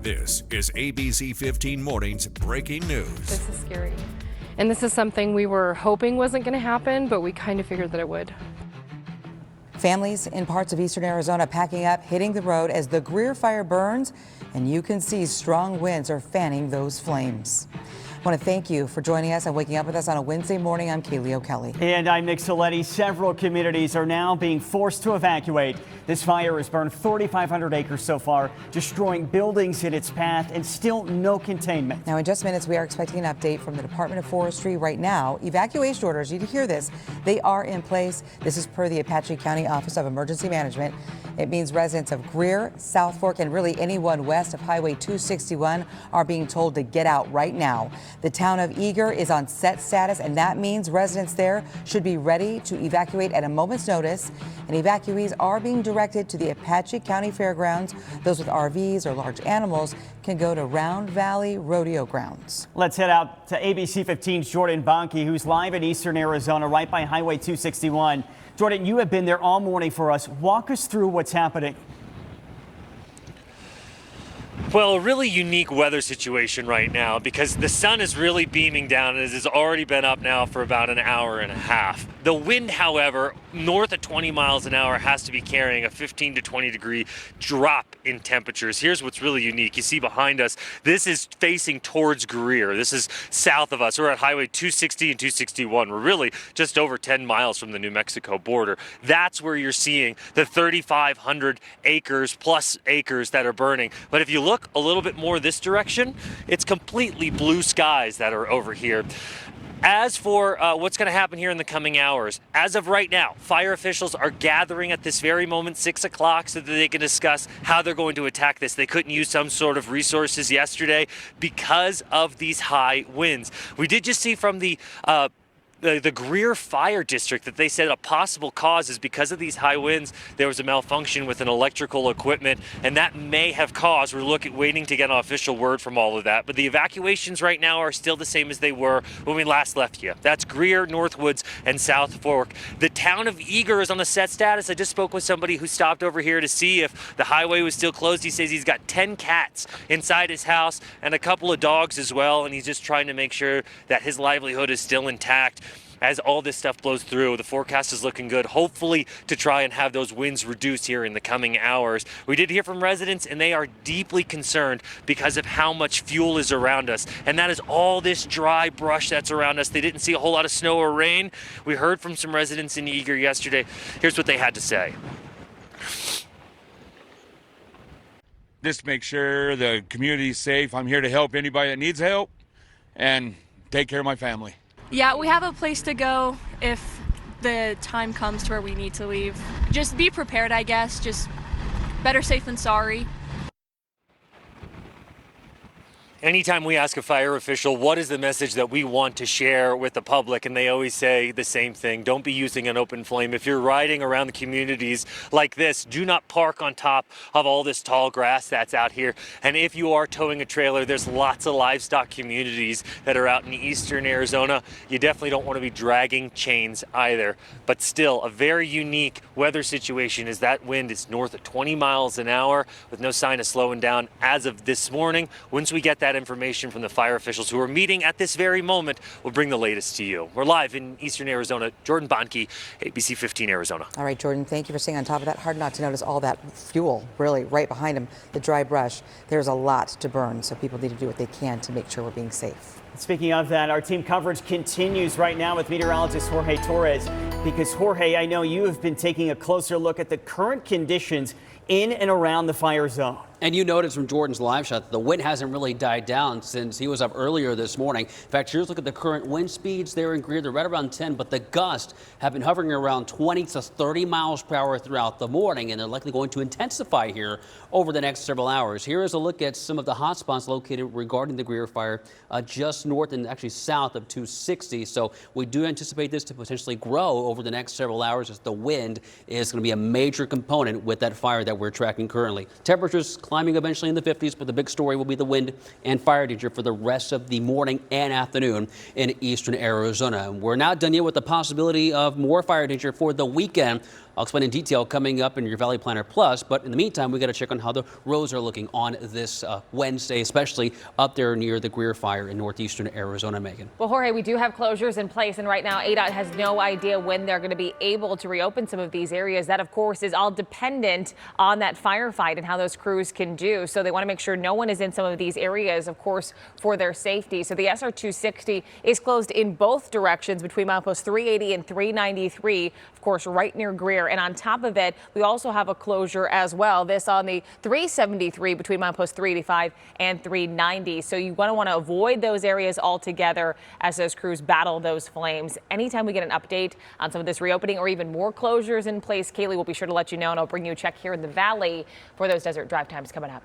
This is ABC 15 Mornings Breaking News. This is scary. And this is something we were hoping wasn't going to happen, but we kind of figured that it would. Families in parts of eastern Arizona packing up, hitting the road as the Greer Fire burns, and you can see strong winds are fanning those flames. I want to thank you for joining us and waking up with us on a Wednesday morning. I'm Kaylee O'Kelly. And I'm Nick Soletti. Several communities are now being forced to evacuate. This fire has burned 3,500 acres so far, destroying buildings in its path and still no containment. Now, in just minutes, we are expecting an update from the Department of Forestry right now. Evacuation orders, you need to hear this, they are in place. This is per the Apache County Office of Emergency Management. It means residents of Greer, South Fork, and really anyone west of Highway 261 are being told to get out right now. The town of Eager is on set status, and that means residents there should be ready to evacuate at a moment's notice. And evacuees are being directed to the Apache County Fairgrounds. Those with RVs or large animals can go to Round Valley Rodeo Grounds. Let's head out to ABC 15's Jordan Bonke, who's live in eastern Arizona, right by Highway 261. Jordan, you have been there all morning for us. Walk us through what's happening. Well, a really unique weather situation right now because the sun is really beaming down and it has already been up now for about an hour and a half. The wind, however, north of 20 miles an hour has to be carrying a 15 to 20 degree drop in temperatures. Here's what's really unique. You see behind us, this is facing towards Greer. This is south of us. We're at Highway 260 and 261. We're really just over 10 miles from the New Mexico border. That's where you're seeing the 3,500 acres plus acres that are burning. But if you look a little bit more this direction, it's completely blue skies that are over here. As for what's going to happen here in the coming hours, as of right now, fire officials are gathering at this very moment, 6 o'clock, so that they can discuss how they're going to attack this. They couldn't use some sort of resources yesterday because of these high winds. We did just see from the Greer Fire District that they said a possible cause is because of these high winds. There was a malfunction with an electrical equipment, and that may have caused. We're waiting to get an official word from all of that. But the evacuations right now are still the same as they were when we last left you. That's Greer, Northwoods, and South Fork. The town of Eager is on a set status. I just spoke with somebody who stopped over here to see if the highway was still closed. He says he's got 10 cats inside his house and a couple of dogs as well, and he's just trying to make sure that his livelihood is still intact. As all this stuff blows through, the forecast is looking good, hopefully to try and have those winds reduced here in the coming hours. We did hear from residents, and they are deeply concerned because of how much fuel is around us. And that is all this dry brush that's around us. They didn't see a whole lot of snow or rain. We heard from some residents in Eager yesterday. Here's what they had to say. Just make sure the community is safe. I'm here to help anybody that needs help and take care of my family. Yeah, we have a place to go if the time comes to where we need to leave. Just be prepared, I guess. Just better safe than sorry. Anytime we ask a fire official, what is the message that we want to share with the public? And they always say the same thing. Don't be using an open flame. If you're riding around the communities like this, do not park on top of all this tall grass that's out here. And if you are towing a trailer, there's lots of livestock communities that are out in eastern Arizona. You definitely don't want to be dragging chains either. But still, a very unique weather situation as that wind is north of 20 miles an hour with no sign of slowing down as of this morning. Once we get that information from the fire officials who are meeting at this very moment, we'll bring the latest to you. We're live in eastern Arizona. Jordan Bonke, ABC 15 Arizona. All right, Jordan, thank you for staying on top of that. Hard not to notice all that fuel really right behind him, the dry brush. There's a lot to burn, so people need to do what they can to make sure we're being safe. Speaking of that, our team coverage continues right now with meteorologist Jorge Torres, because Jorge, I know you have been taking a closer look at the current conditions in and around the fire zone. And you noticed from Jordan's live shot that the wind hasn't really died down since he was up earlier this morning. In fact, here's a look at the current wind speeds there in Greer. They're right around 10, but the gusts have been hovering around 20 to 30 miles per hour throughout the morning, and they're likely going to intensify here over the next several hours. Here is a look at some of the hot spots located regarding the Greer fire just north and actually south of 260. So we do anticipate this to potentially grow over the next several hours as the wind is going to be a major component with that fire that we're tracking currently. Temperatures climbing eventually in the 50s, but the big story will be the wind and fire danger for the rest of the morning and afternoon in eastern Arizona. We're not done yet with the possibility of more fire danger for the weekend. I'll explain in detail coming up in your Valley Planner Plus. But in the meantime, we got to check on how the roads are looking on this Wednesday, especially up there near the Greer Fire in northeastern Arizona, Megan. Well, Jorge, we do have closures in place, and right now ADOT has no idea when they're going to be able to reopen some of these areas. That, of course, is all dependent on that firefight and how those crews can do. So they want to make sure no one is in some of these areas, of course, for their safety. So the SR 260 is closed in both directions between milepost 380 and 393, of course, right near Greer. And on top of it, we also have a closure as well. This on the 373 between milepost 385 and 390. So you want to avoid those areas altogether as those crews battle those flames. Anytime we get an update on some of this reopening or even more closures in place, Kaylee will be sure to let you know, and I'll bring you a check here in the Valley for those desert drive times coming up.